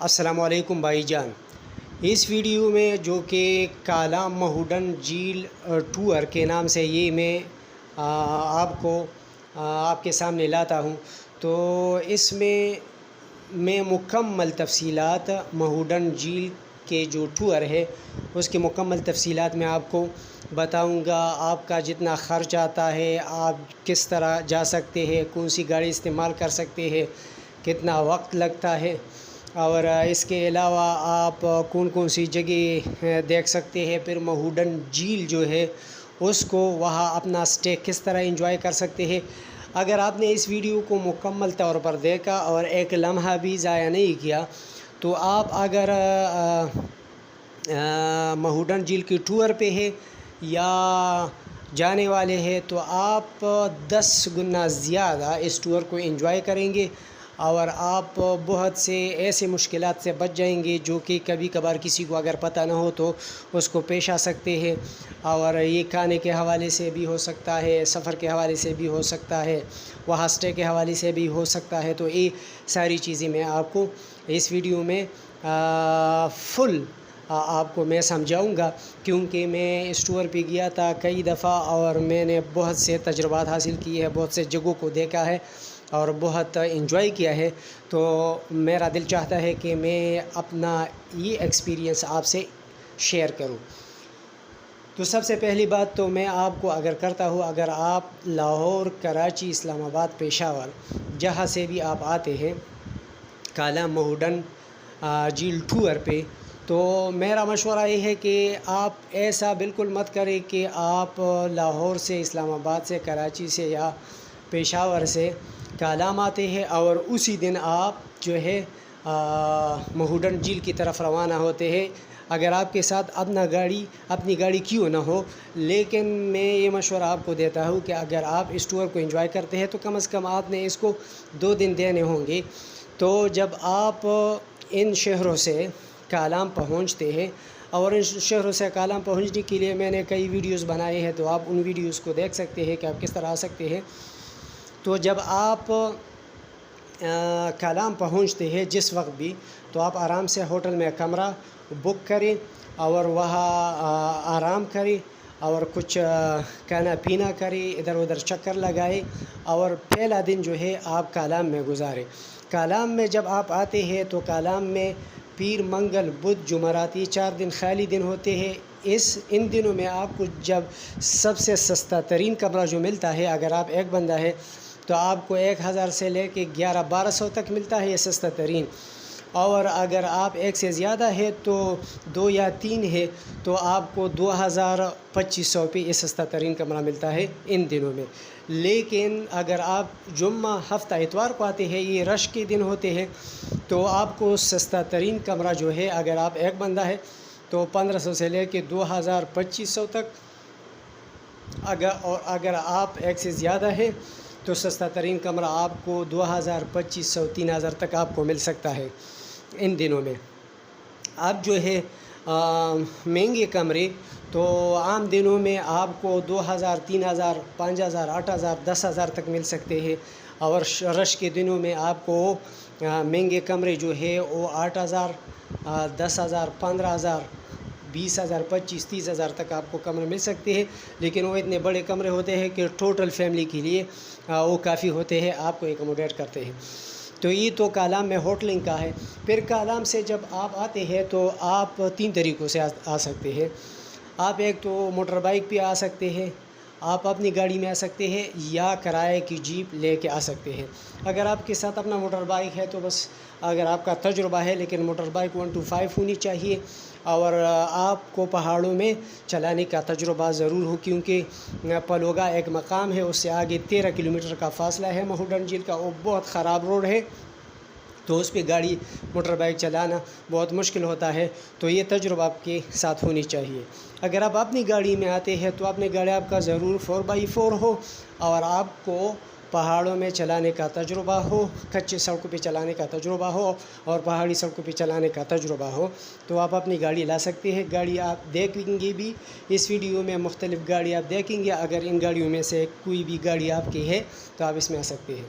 السلام علیکم بھائی جان۔ اس ویڈیو میں جو کہ کالام مہوڈن جھیل ٹور کے نام سے یہ میں آپ کے سامنے لاتا ہوں، تو اس میں مکمل تفصیلات مہوڈن جھیل کے جو ٹور ہے اس کی مکمل تفصیلات میں آپ کو بتاؤں گا۔ آپ کا جتنا خرچ آتا ہے، آپ کس طرح جا سکتے ہیں، کون سی گاڑی استعمال کر سکتے ہیں، کتنا وقت لگتا ہے، اور اس کے علاوہ آپ کون سی جگہ دیکھ سکتے ہیں۔ پھر مہوڈن جھیل جو ہے اس کو وہاں اپنا سٹے کس طرح انجوائے کر سکتے ہیں۔ اگر آپ نے اس ویڈیو کو مکمل طور پر دیکھا اور ایک لمحہ بھی ضائع نہیں کیا، تو آپ اگر مہوڈن جھیل کی ٹور پہ ہے یا جانے والے ہیں، تو آپ 10 گنا زیادہ اس ٹور کو انجوائے کریں گے، اور آپ بہت سے ایسے مشکلات سے بچ جائیں گے جو کہ کبھی کبھار کسی کو اگر پتہ نہ ہو تو اس کو پیش آ سکتے ہیں۔ اور یہ کھانے کے حوالے سے بھی ہو سکتا ہے، سفر کے حوالے سے بھی ہو سکتا ہے، وہاں سٹے کے حوالے سے بھی ہو سکتا ہے۔ تو یہ ساری چیزیں میں آپ کو اس ویڈیو میں فل آپ کو میں سمجھاؤں گا، کیونکہ میں اس ٹور پہ گیا تھا کئی دفعہ اور میں نے بہت سے تجربات حاصل کیے ہیں، بہت سے جگہوں کو دیکھا ہے اور بہت انجوائے کیا ہے۔ تو میرا دل چاہتا ہے کہ میں اپنا یہ ایکسپیرینس آپ سے شیئر کروں۔ تو سب سے پہلی بات تو میں آپ کو اگر کرتا ہوں، اگر آپ لاہور، کراچی، اسلام آباد، پشاور جہاں سے بھی آپ آتے ہیں کالام مہوڈن جھیل ٹور پہ، تو میرا مشورہ یہ ہے کہ آپ ایسا بالکل مت کریں کہ آپ لاہور سے، اسلام آباد سے، کراچی سے یا پشاور سے کالام آتے ہیں اور اسی دن آپ جو ہے مہوڈن جھیل کی طرف روانہ ہوتے ہیں۔ اگر آپ کے ساتھ اپنی گاڑی کیوں نہ ہو، لیکن میں یہ مشورہ آپ کو دیتا ہوں کہ اگر آپ اس ٹور کو انجوائے کرتے ہیں تو کم از کم آپ نے اس کو 2 دن دینے ہوں گے۔ تو جب آپ ان شہروں سے کالام پہنچتے ہیں، اور ان شہروں سے کالام پہنچنے کے لیے میں نے کئی ویڈیوز بنائے ہیں، تو آپ ان ویڈیوز کو دیکھ سکتے ہیں کہ آپ کس طرح آ سکتے ہیں۔ تو جب آپ کالام پہنچتے ہیں جس وقت بھی، تو آپ آرام سے ہوٹل میں کمرہ بک کریں اور وہاں آرام کریں اور کچھ کھانا پینا کریں، ادھر ادھر چکر لگائیں، اور پہلا دن جو ہے آپ کالام میں گزاریں۔ کالام میں جب آپ آتے ہیں تو کالام میں پیر، منگل، بدھ، جمعرات، یہ 4 دن خالی دن ہوتے ہیں۔ ان دنوں میں آپ کو جب سب سے سستا ترین کمرہ جو ملتا ہے، اگر آپ ایک بندہ ہے تو آپ کو 1000 سے لے کے 1100-1200 تک ملتا ہے، یہ سستا ترین۔ اور اگر آپ ایک سے زیادہ ہے تو 2 یا 3 ہے تو آپ کو 2200 پہ یہ سستا ترین کمرہ ملتا ہے ان دنوں میں۔ لیکن اگر آپ جمعہ، ہفتہ، اتوار کو آتے ہیں، یہ رش کے دن ہوتے ہیں، تو آپ کو سستا ترین کمرہ جو ہے، اگر آپ ایک بندہ ہے تو 1500 سے لے کے 2200 تک، اور اگر آپ ایک سے زیادہ ہے تو سستا ترین کمرہ آپ کو 2200-3000 تک آپ کو مل سکتا ہے ان دنوں میں۔ اب جو ہے مہنگے کمرے تو عام دنوں میں آپ کو 2000، 3000، 5000، 8000، 10000 تک مل سکتے ہیں، اور رش کے دنوں میں آپ کو مہنگے کمرے جو ہے وہ 8000، 10000، 15000، 20000، 25,000، 30,000 تک آپ کو کمرے مل سکتے ہیں۔ لیکن وہ اتنے بڑے کمرے ہوتے ہیں کہ ٹوٹل فیملی کے لیے وہ کافی ہوتے ہیں، آپ کو ایکوموڈیٹ کرتے ہیں۔ تو یہ تو کالام میں ہوٹلنگ کا ہے۔ پھر کالام سے جب آپ آتے ہیں تو آپ 3 طریقوں سے آ سکتے ہیں۔ آپ ایک تو موٹر بائک پہ آ سکتے ہیں، آپ اپنی گاڑی میں آ سکتے ہیں، یا کرائے کی جیپ لے کے آ سکتے ہیں۔ اگر آپ کے ساتھ اپنا موٹر بائک ہے تو بس، اگر آپ کا تجربہ ہے، لیکن موٹر بائک 125 ہونی چاہیے، اور آپ کو پہاڑوں میں چلانے کا تجربہ ضرور ہو، کیونکہ پلوگا ایک مقام ہے، اس سے آگے 13 کلومیٹر کا فاصلہ ہے مہوڈن جھیل کا، وہ بہت خراب روڈ ہے، تو اس پہ موٹر بائک چلانا بہت مشکل ہوتا ہے۔ تو یہ تجربہ آپ کے ساتھ ہونی چاہیے۔ اگر آپ اپنی گاڑی میں آتے ہیں تو اپنی گاڑی آپ کا ضرور 4x4 ہو، اور آپ کو پہاڑوں میں چلانے کا تجربہ ہو، کچے سڑکوں پہ چلانے کا تجربہ ہو اور پہاڑی سڑکوں پہ چلانے کا تجربہ ہو، تو آپ اپنی گاڑی لا سکتے ہیں۔ گاڑی آپ دیکھیں گے بھی اس ویڈیو میں، مختلف گاڑی آپ دیکھیں گے۔ اگر ان گاڑیوں میں سے کوئی بھی گاڑی آپ کی ہے تو آپ اس میں آ سکتے ہیں۔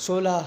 16,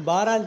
12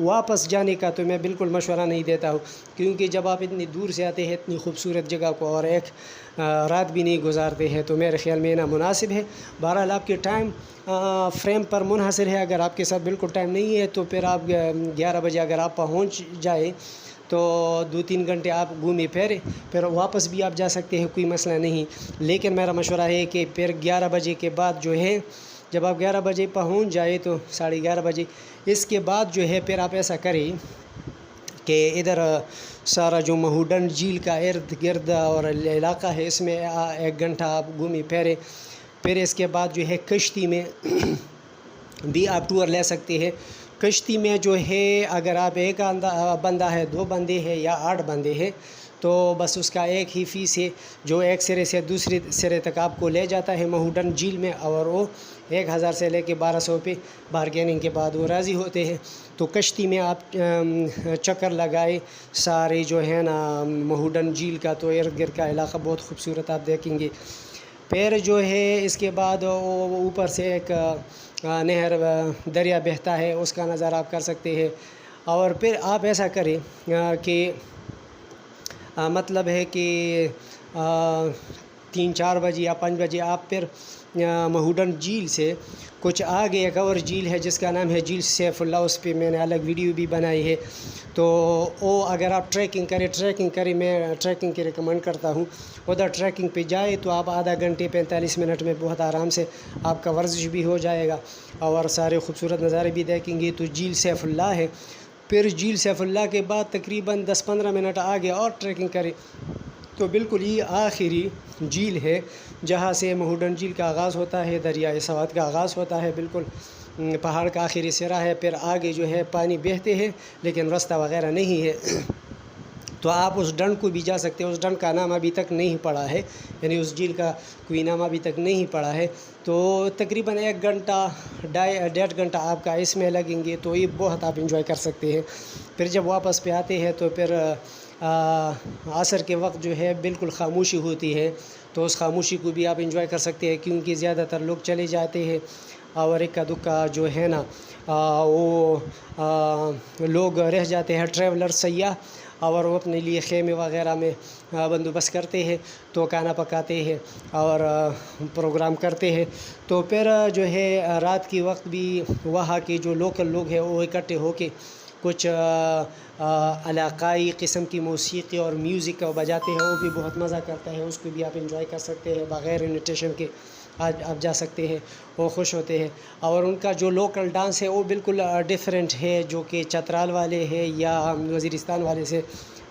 واپس جانے کا تو میں بالکل مشورہ نہیں دیتا ہوں، کیونکہ جب آپ اتنی دور سے آتے ہیں اتنی خوبصورت جگہ کو اور ایک رات بھی نہیں گزارتے ہیں تو میرے خیال میں نامناسب ہے۔ بہرحال آپ کے ٹائم فریم پر منحصر ہے، اگر آپ کے ساتھ بالکل ٹائم نہیں ہے تو پھر آپ 11 بجے اگر آپ پہنچ جائیں تو 2-3 گھنٹے آپ گھومے پھرے، پھر واپس بھی آپ جا سکتے ہیں، کوئی مسئلہ نہیں۔ لیکن میرا مشورہ ہے کہ پھر 11 بجے کے بعد جو ہے، جب آپ 11 بجے پہنچ جائے تو 11:30 بجے اس کے بعد جو ہے پھر آپ ایسا کریں کہ ادھر سارا جو مہوڈن جھیل کا ارد گرد اور علاقہ ہے اس میں 1 گھنٹہ آپ گھومے پھرے، پھر اس کے بعد جو ہے کشتی میں بھی آپ ٹور لے سکتے ہیں۔ کشتی میں جو ہے اگر آپ ایک بندہ ہے، 2 بندے ہیں یا 8 بندے ہیں تو بس اس کا ایک ہی فیس ہے جو ایک سرے سے دوسرے سرے تک آپ کو لے جاتا ہے مہوڈن جھیل میں، اور وہ 1000 سے لے کے 1200 پہ بارگیننگ کے بعد وہ راضی ہوتے ہیں۔ تو کشتی میں آپ چکر لگائے سارے جو ہے نا مہوڈن جھیل کا، تو ارد گرد کا علاقہ بہت خوبصورت آپ دیکھیں گے۔ پھر جو ہے اس کے بعد اوپر سے ایک نہر دریا بہتا ہے، اس کا نظارہ آپ کر سکتے ہیں۔ اور پھر آپ ایسا کریں کہ مطلب ہے کہ 3-4 بجے یا 5 بجے آپ پھر مہوڈن جھیل سے کچھ آگے ایک اور جھیل ہے جس کا نام ہے جھیل سیف اللہ، اس پہ میں نے الگ ویڈیو بھی بنائی ہے۔ تو وہ اگر آپ ٹریکنگ کریں میں ٹریکنگ کی ریکمنڈ کرتا ہوں، ادھر ٹریکنگ پہ جائے تو آپ آدھا گھنٹے 45 منٹ میں بہت آرام سے آپ کا ورزش بھی ہو جائے گا اور سارے خوبصورت نظارے بھی دیکھیں گے۔ تو جھیل سیف اللہ ہے، پھر جھیل سیف اللہ کے بعد تقریباً 10-15 منٹ آگے اور ٹریکنگ کریں تو بالکل یہ آخری جھیل ہے جہاں سے مہوڈن جھیل کا آغاز ہوتا ہے، دریائے سوات کا آغاز ہوتا ہے، بالکل پہاڑ کا آخری سرا ہے۔ پھر آگے جو ہے پانی بہتے ہیں لیکن راستہ وغیرہ نہیں ہے، تو آپ اس ڈنڈ کو بھی جا سکتے ہیں۔ اس ڈنڈ کا نام ابھی تک نہیں پڑا ہے، یعنی اس جھیل کا کوئی نام ابھی تک نہیں پڑا ہے۔ تو تقریباً 1 گھنٹہ 1.5 گھنٹہ آپ کا اس میں لگیں گے، تو یہ بہت آپ انجوائے کر سکتے ہیں۔ پھر جب واپس پہ آتے ہیں تو پھر عصر کے وقت جو ہے بالکل خاموشی ہوتی ہے، تو اس خاموشی کو بھی آپ انجوائے کر سکتے ہیں، کیونکہ زیادہ تر لوگ چلے جاتے ہیں اور اکا دکا جو ہے نا وہ لوگ رہ جاتے ہیں، ٹریولر سیاح، اور وہ اپنے لیے خیمے وغیرہ میں بندوبست کرتے ہیں، تو کھانا پکاتے ہیں اور پروگرام کرتے ہیں۔ تو پھر جو ہے رات کی وقت بھی وہاں کے جو لوکل لوگ ہیں وہ اکٹھے ہو کے کچھ علاقائی قسم کی موسیقی اور میوزک بجاتے ہیں، وہ بھی بہت مزہ کرتا ہے، اس کو بھی آپ انجوائے کر سکتے ہیں بغیر انویٹیشن کے آپ جا سکتے ہیں، وہ خوش ہوتے ہیں۔ اور ان کا جو لوکل ڈانس ہے وہ بالکل ڈیفرنٹ ہے، جو کہ چترال والے ہیں یا وزیرستان والے سے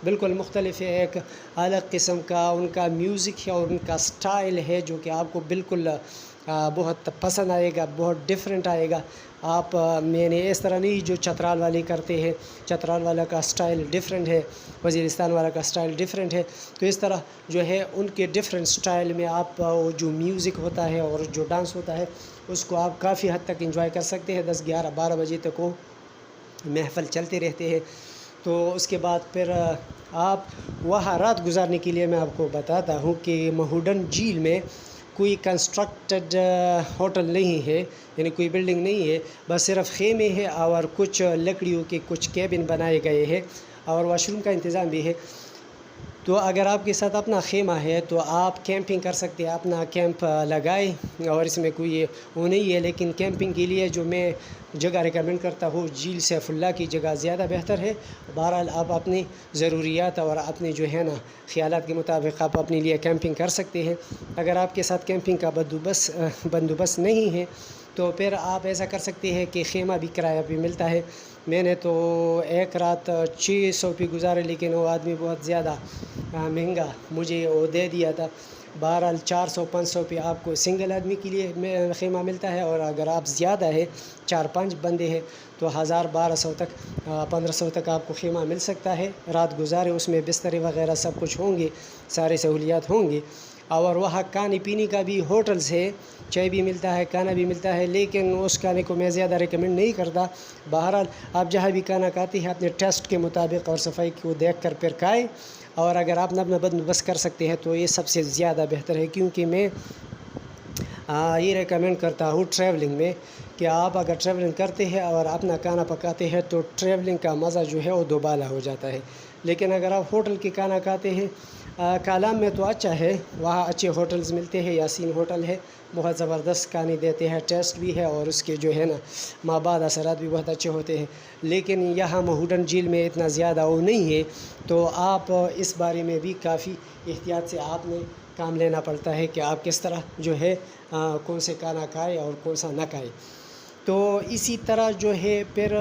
بالکل مختلف ہے، ایک الگ قسم کا ان کا میوزک ہے اور ان کا سٹائل ہے جو کہ آپ کو بالکل بہت پسند آئے گا، بہت ڈیفرنٹ آئے گا۔ آپ میں نے اس طرح نہیں جو چترال والے کرتے ہیں، چترال والا کا سٹائل ڈیفرنٹ ہے، وزیرستان والا کا سٹائل ڈیفرنٹ ہے، تو اس طرح جو ہے ان کے ڈیفرنٹ سٹائل میں آپ جو میوزک ہوتا ہے اور جو ڈانس ہوتا ہے اس کو آپ کافی حد تک انجوائے کر سکتے ہیں۔ 10 11 12 بجے تک وہ محفل چلتے رہتے ہیں۔ تو اس کے بعد پھر آپ وہاں رات گزارنے کے لیے میں آپ کو بتاتا ہوں کہ مہوڈن جھیل میں کوئی کنسٹرکٹڈ ہوٹل نہیں ہے، یعنی کوئی بلڈنگ نہیں ہے، بس صرف خیمے ہیں اور کچھ لکڑیوں کے کچھ کیبن بنائے گئے ہیں اور واش روم کا انتظام بھی ہے۔ تو اگر آپ کے ساتھ اپنا خیمہ ہے تو آپ کیمپنگ کر سکتے ہیں، اپنا کیمپ لگائیں، اور اس میں کوئی وہ نہیں ہے، لیکن کیمپنگ کے لیے جو میں جگہ ریکمنڈ کرتا ہوں جھیل سیف اللہ کی جگہ زیادہ بہتر ہے۔ بہرحال آپ اپنی ضروریات اور اپنے جو ہے نا خیالات کے مطابق آپ اپنے لیے کیمپنگ کر سکتے ہیں۔ اگر آپ کے ساتھ کیمپنگ کا بندوبست نہیں ہے تو پھر آپ ایسا کر سکتے ہیں کہ خیمہ بھی کرایہ پہ ملتا ہے۔ میں نے تو ایک رات 600 پہ گزارے، لیکن وہ آدمی بہت زیادہ مہنگا مجھے وہ دے دیا تھا۔ بہرحال 400-500 پہ آپ کو سنگل آدمی کے لیے خیمہ ملتا ہے، اور اگر آپ زیادہ ہے 4-5 بندے ہیں تو 1000-1200 تک 1500 تک آپ کو خیمہ مل سکتا ہے۔ رات گزارے، اس میں بسترے وغیرہ سب کچھ ہوں گے، سارے سہولیات ہوں گی، اور وہاں کھانے پینے کا بھی ہوٹلز ہے، چائے بھی ملتا ہے، کھانا بھی ملتا ہے، لیکن اس کھانے کو میں زیادہ ریکمنڈ نہیں کرتا۔ بہرحال آپ جہاں بھی کھانا کھاتے ہیں اپنے ٹیسٹ کے مطابق اور صفائی کو دیکھ کر پھر کھائیں، اور اگر آپ اپنا بندوبست کر سکتے ہیں تو یہ سب سے زیادہ بہتر ہے، کیونکہ میں یہ ریکمینڈ کرتا ہوں ٹریولنگ میں کہ آپ اگر ٹریولنگ کرتے ہیں اور اپنا کھانا پکاتے ہیں تو ٹریولنگ کا مزہ جو ہے وہ دوبالا ہو جاتا ہے. لیکن اگر آپ ہوٹل کے کھانا کھاتے ہیں کالام میں تو اچھا ہے، وہاں اچھے ہوٹلز ملتے ہیں. یاسین ہوٹل ہے، بہت زبردست کھانے دیتے ہیں، ٹیسٹ بھی ہے اور اس کے جو ہے نا مابعد اثرات بھی بہت اچھے ہوتے ہیں. لیکن یہاں مہوڈن جھیل میں اتنا زیادہ وہ نہیں ہے، تو آپ اس بارے میں بھی کافی احتیاط سے آپ نے کام لینا پڑتا ہے کہ آپ کس طرح جو ہے کون سے کھانا کھائے اور کون سا نہ کھائے. تو اسی طرح جو ہے پھر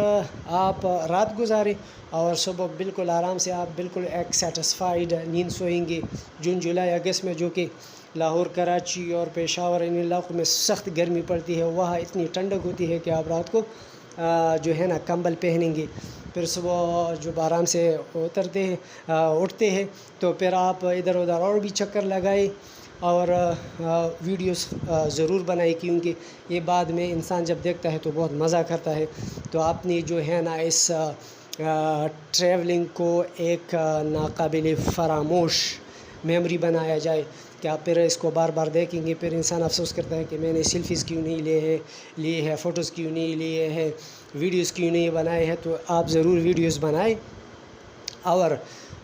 آپ رات گزاریں اور صبح بالکل آرام سے آپ بالکل ایک سیٹسفائیڈ نیند سوئیں گے. جون جولائی اگست میں جو کہ لاہور، کراچی اور پشاور ان علاقوں میں سخت گرمی پڑتی ہے، وہاں اتنی ٹھنڈک ہوتی ہے کہ آپ رات کو جو ہے نا کمبل پہنیں گے. پھر صبح جب آرام سے اٹھتے ہیں تو پھر آپ ادھر ادھر اور بھی چکر لگائے اور ویڈیوز ضرور بنائے، کیونکہ یہ بعد میں انسان جب دیکھتا ہے تو بہت مزہ کرتا ہے. تو اپنی جو ہے نا اس ٹریولنگ کو ایک ناقابل فراموش میموری بنایا جائے کہ آپ پھر اس کو بار بار دیکھیں گے. پھر انسان افسوس کرتا ہے کہ میں نے سیلفیز کیوں نہیں لیے ہیں، فوٹوز کیوں نہیں لیے ہیں، ویڈیوز کیوں نہیں بنائے ہیں. تو آپ ضرور ویڈیوز بنائیں. اور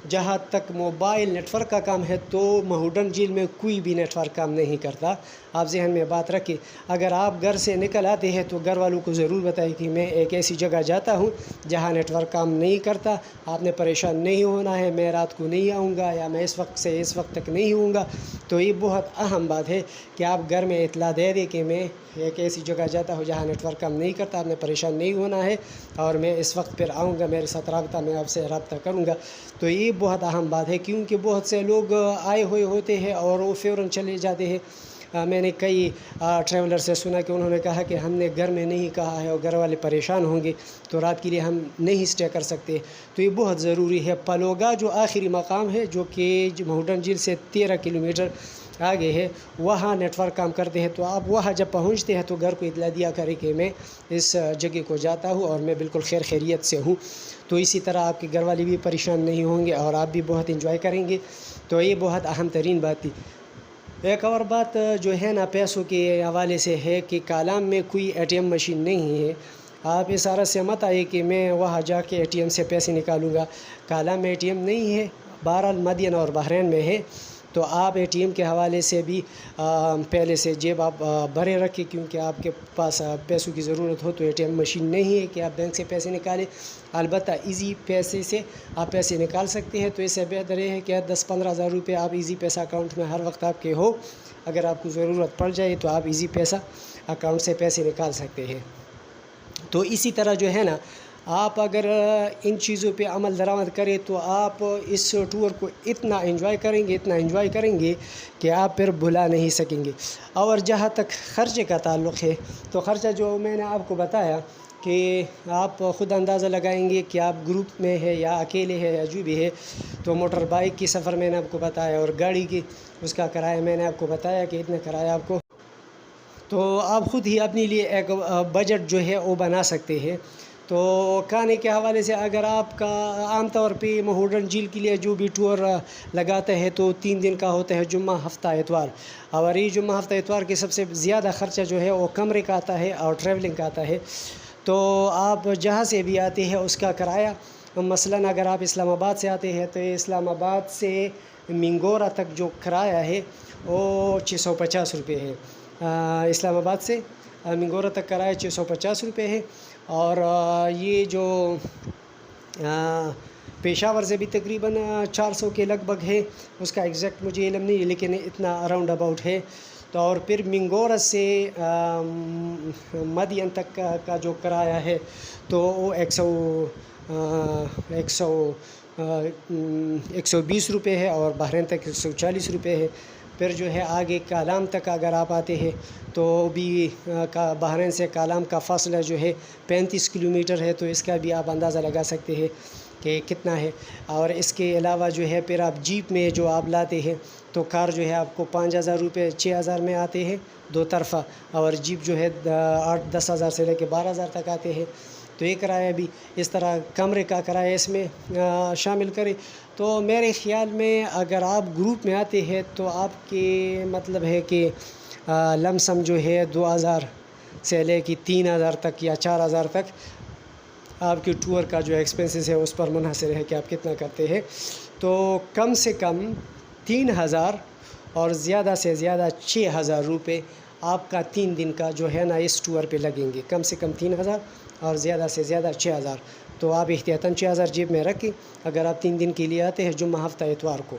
جہاں تک موبائل نیٹ ورک کا کام ہے تو مہوڈن جھیل میں کوئی بھی نیٹ ورک کام نہیں کرتا. آپ ذہن میں بات رکھیں، اگر آپ گھر سے نکل آتے ہیں تو گھر والوں کو ضرور بتائیں کہ میں ایک ایسی جگہ جاتا ہوں جہاں نیٹ ورک کام نہیں کرتا. آپ نے پریشان نہیں ہونا ہے، میں رات کو نہیں آؤں گا یا میں اس وقت سے اس وقت تک نہیں ہوں گا. تو یہ بہت اہم بات ہے کہ آپ گھر میں اطلاع دے دیں کہ میں ایک ایسی جگہ جاتا ہوں جہاں نیٹ ورک کام نہیں کرتا. آپ نے پریشان نہیں ہونا ہے اور میں اس وقت پھر آؤں گا، میرے ساتھ میں آپ سے رابطہ کروں گا. تو یہ بہت اہم بات ہے، کیونکہ بہت سے لوگ آئے ہوئے ہوتے ہیں اور وہ فوراً چلے جاتے ہیں. میں نے کئی ٹریولر سے سنا کہ انہوں نے کہا کہ ہم نے گھر میں نہیں کہا ہے اور گھر والے پریشان ہوں گے تو رات کے لیے ہم نہیں اسٹے کر سکتے. تو یہ بہت ضروری ہے. پلوگا جو آخری مقام ہے جو کہ مہوڈن جھیل سے 13 کلومیٹر آگے ہے، وہاں نیٹ ورک کام کرتے ہیں. تو آپ وہاں جب پہنچتے ہیں تو گھر کو اطلاع دیا کریں کہ میں اس جگہ کو جاتا ہوں اور میں بالکل خیریت سے ہوں. تو اسی طرح آپ کے گھر والے بھی پریشان نہیں ہوں گے اور آپ بھی بہت انجوائے کریں گے. تو یہ بہت اہم ترین بات تھی. ایک اور بات جو ہے نا پیسوں کے حوالے سے ہے کہ کالام میں کوئی ATM مشین نہیں ہے. آپ اس عرض سے مت آئے کہ میں وہاں جا کے ATM سے پیسے نکالوں گا. کالام میں ATM نہیں ہے، بہرحال مدین اور بحرین میں ہے. تو آپ ATM کے حوالے سے بھی پہلے سے جیب آپ بھرے رکھیں، کیونکہ آپ کے پاس پیسوں کی ضرورت ہو. تو ATM مشین نہیں ہے کہ آپ بینک سے پیسے نکالیں. البتہ ایزی پیسے سے آپ پیسے نکال سکتے ہیں. تو اس سے بہتر یہ ہے کہ 10-15 ہزار روپے آپ ایزی پیسہ اکاؤنٹ میں ہر وقت آپ کے ہو. اگر آپ کو ضرورت پڑ جائے تو آپ ایزی پیسہ اکاؤنٹ سے پیسے نکال سکتے ہیں. تو اسی طرح جو ہے نا آپ اگر ان چیزوں پہ عمل درآمد کریں تو آپ اس ٹور کو اتنا انجوائے کریں گے کہ آپ پھر بھلا نہیں سکیں گے. اور جہاں تک خرچے کا تعلق ہے تو خرچہ جو میں نے آپ کو بتایا کہ آپ خود اندازہ لگائیں گے کہ آپ گروپ میں ہے یا اکیلے ہے یا جو بھی ہے. تو موٹر بائک کی سفر میں نے آپ کو بتایا اور گاڑی کی اس کا کرایہ میں نے آپ کو بتایا کہ اتنا کرایہ آپ کو. تو آپ خود ہی اپنے لیے ایک بجٹ جو ہے وہ بنا سکتے ہیں. تو کھانے کے حوالے سے اگر آپ کا عام طور پہ مہوڈن جھیل کے لیے جو بھی ٹور لگاتے ہیں تو 3 دن کا ہوتا ہے، جمعہ، ہفتہ، اتوار. اور یہ جمعہ، ہفتہ، اتوار کے سب سے زیادہ خرچہ جو ہے وہ کمرے کا آتا ہے اور ٹریولنگ کا آتا ہے. تو آپ جہاں سے بھی آتے ہیں اس کا کرایہ، مثلاً اگر آپ اسلام آباد سے آتے ہیں تو اسلام آباد سے منگورا تک جو کرایہ ہے وہ 650 روپے ہے. اسلام آباد سے منگورا تک کرایہ 650 روپے ہے. اور یہ جو پشاور سے بھی تقریباً 400 کے لگ بھگ ہے، اس کا ایگزیکٹ مجھے علم نہیں ہے لیکن اتنا اراؤنڈ اباؤٹ ہے. تو اور پھر منگورا سے مدین تک کا جو کرایہ ہے تو وہ 120 روپے ہے اور بحرین تک 140 روپے ہے. پھر جو ہے آگے کالام تک اگر آپ آتے ہیں تو بھی بحرین سے کالام کا فاصلہ جو ہے 35 کلومیٹر ہے. تو اس کا بھی آپ اندازہ لگا سکتے ہیں کہ کتنا ہے. اور اس کے علاوہ جو ہے پھر آپ جیپ میں جو آپ لاتے ہیں تو کار جو ہے آپ کو 5,000 روپے 6,000 میں آتے ہیں 2 طرفہ، اور جیپ جو ہے 8-10 ہزار سے لے کے 12,000 تک آتے ہیں. تو یہ کرایہ بھی اس طرح کمرے کا کرایہ اس میں شامل کریں. تو میرے خیال میں اگر آپ گروپ میں آتے ہیں تو آپ کے مطلب ہے کہ لم سم جو ہے 2000 سے لے کے 3000 تک یا 4000 تک آپ کے ٹور کا جو ایکسپینسز ہے اس پر منحصر ہے کہ آپ کتنا کرتے ہیں. تو کم سے کم 3000 اور زیادہ سے زیادہ 6000 روپے آپ کا 3 دن کا جو ہے نا اس ٹور پہ لگیں گے. کم سے کم 3000 اور زیادہ سے زیادہ 6000. تو آپ احتیاطاً 6000 جیب میں رکھیں اگر آپ 3 دن کے لیے آتے ہیں، جمعہ ہفتہ اتوار کو،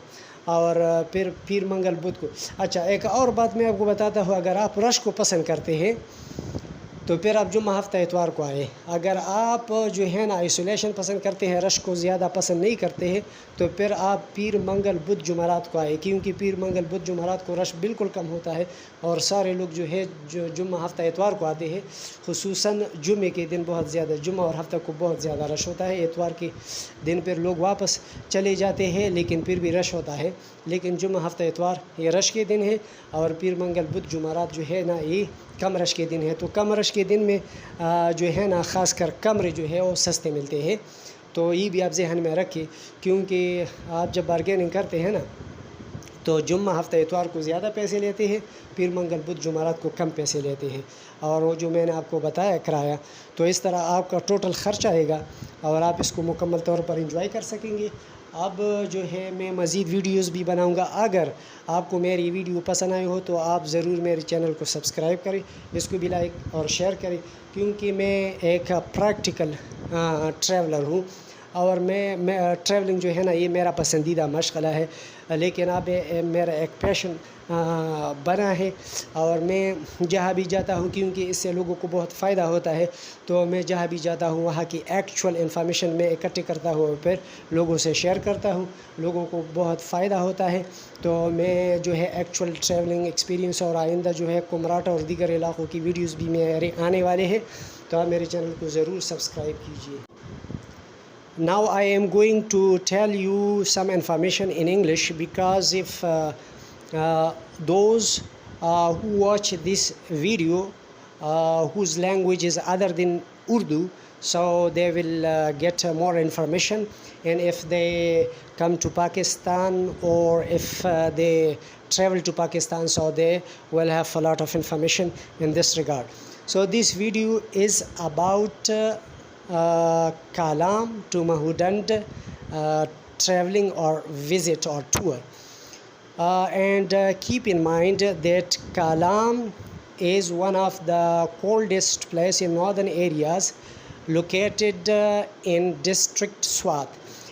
اور پھر پیر منگل بدھ کو. اچھا، ایک اور بات میں آپ کو بتاتا ہوں، اگر آپ رش کو پسند کرتے ہیں تو پھر آپ جمعہ ہفتہ اتوار کو آئے. اگر آپ جو ہے نا آئسولیشن پسند کرتے ہیں، رش کو زیادہ پسند نہیں کرتے ہیں، تو پھر آپ پیر منگل بدھ جمعرات کو آئے، کیونکہ پیر منگل بدھ جمعرات کو رش بالکل کم ہوتا ہے اور سارے لوگ جو ہے جو جمعہ ہفتہ اتوار کو آتے ہیں. خصوصاً جمعے کے دن بہت زیادہ، جمعہ اور ہفتہ کو بہت زیادہ رش ہوتا ہے. اتوار کے دن پھر لوگ واپس چلے جاتے ہیں لیکن پھر بھی رش ہوتا ہے. لیکن جمعہ ہفتہ اتوار یہ رش کے دن ہے، اور پیر منگل بدھ جمعرات جو ہے نا یہ کم رش کے دن ہے. تو کم رش کے دن میں جو ہے نا خاص کر کمرے جو ہے وہ سستے ملتے ہیں. تو یہ بھی آپ ذہن میں رکھیں، کیونکہ آپ جب بارگیننگ کرتے ہیں نا تو جمعہ ہفتہ اتوار کو زیادہ پیسے لیتے ہیں، پیر منگل بدھ جمعرات کو کم پیسے لیتے ہیں. اور وہ جو میں نے آپ کو بتایا کرایہ، تو اس طرح آپ کا ٹوٹل خرچ آئے گا اور آپ اس کو مکمل طور پر انجوائے کر سکیں گے. اب جو ہے میں مزید ویڈیوز بھی بناؤں گا. اگر آپ کو میری ویڈیو پسند آئی ہو تو آپ ضرور میرے چینل کو سبسکرائب کریں، اس کو بھی لائک اور شیئر کریں، کیونکہ میں ایک پریکٹیکل ٹریولر ہوں اور میں ٹریولنگ جو ہے نا یہ میرا پسندیدہ مشغلہ ہے. لیکن اب میرا ایک پیشن بنا ہے اور میں جہاں بھی جاتا ہوں، کیونکہ اس سے لوگوں کو بہت فائدہ ہوتا ہے، تو میں جہاں بھی جاتا ہوں وہاں کی ایکچول انفارمیشن میں اکٹھے کرتا ہوں اور پھر لوگوں سے شیئر کرتا ہوں. لوگوں کو بہت فائدہ ہوتا ہے. تو میں جو ہے ایکچول ٹریولنگ ایکسپیرینس اور آئندہ جو ہے کمراٹا اور دیگر علاقوں کی ویڈیوز بھی میرے آنے والے ہیں، تو آپ میرے چینل کو ضرور سبسکرائب کیجیے. Now I am going to tell you some information in English, because if those who watch this video whose language is other than Urdu, so they will get more information. And if they come to Pakistan or if they travel to Pakistan, so they will have a lot of information in this regard. So this video is about Kalam to Mahudand traveling or visit or tour. And keep in mind that Kalam is one of the coldest place in northern areas, located in district Swat.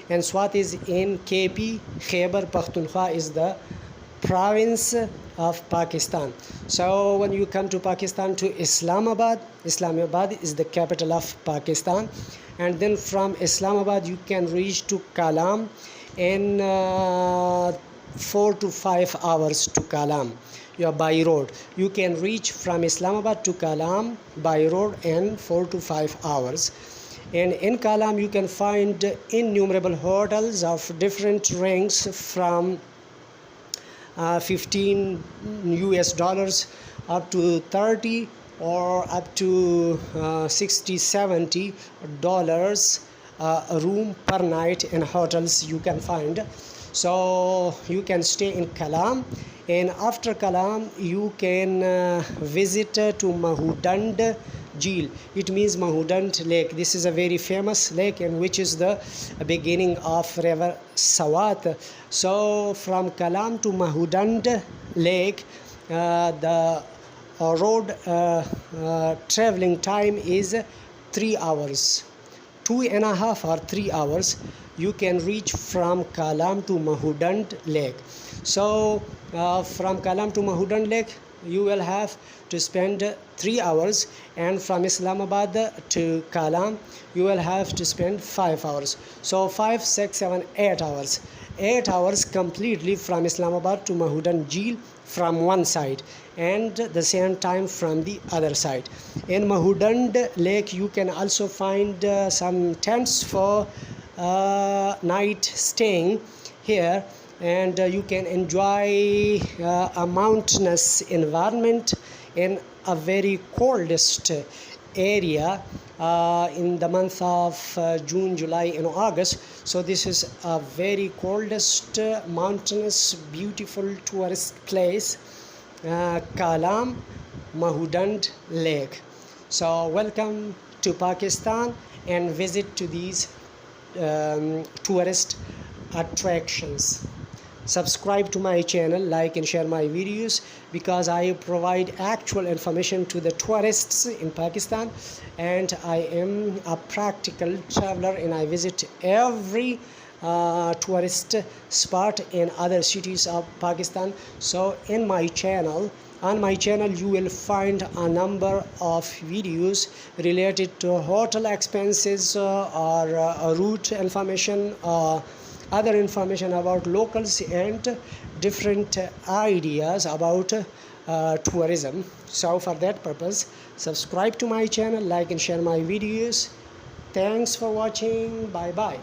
And Swat is in KP, Khyber Pakhtunkhwa is the province of Pakistan. So when you come to Pakistan, to Islamabad is the capital of Pakistan, and then from Islamabad you can reach to Kalam in 4 to 5 hours to Kalam. By road you can reach from Islamabad to Kalam by road in 4 to 5 hours. And in Kalam you can find innumerable hotels of different ranks, from $15 up to 30 or up to $60-70 a room per night in hotels you can find. So you can stay in Kalam, and after Kalam you can visit to Mahudand Jeel. It means Mahudand Lake. This is a very famous lake, and which is the beginning of river Swat. So from Kalam to Mahudand Lake, the road traveling time is 3 hours, 2.5 or 3 hours. You can reach from Kalam to Mahudand Lake. So from Kalam to Mahudand Lake you will have to spend 3 hours, and from Islamabad to Kalam you will have to spend 5 hours. So 5, 6, 7, 8 hours. 8 hours completely from Islamabad to Mahudand Jeel from one side, and the same time from the other side. In Mahudand Lake you can also find some tents for night staying here, and you can enjoy a mountainous environment in a very coldest area in the month of June, July and August. So this is a very coldest mountainous beautiful tourist place Kalam Mahudand Lake. So welcome to Pakistan and visit to these tourist attractions. Subscribe to my channel, like and share my videos, because I provide actual information to the tourists in Pakistan, and I am a practical traveler and I visit every tourist spot in other cities of Pakistan. So on my channel you will find a number of videos related to hotel expenses or route information, other information about locals, and different ideas about tourism. So for that purpose, subscribe to my channel, like and share my videos. Thanks for watching. Bye bye.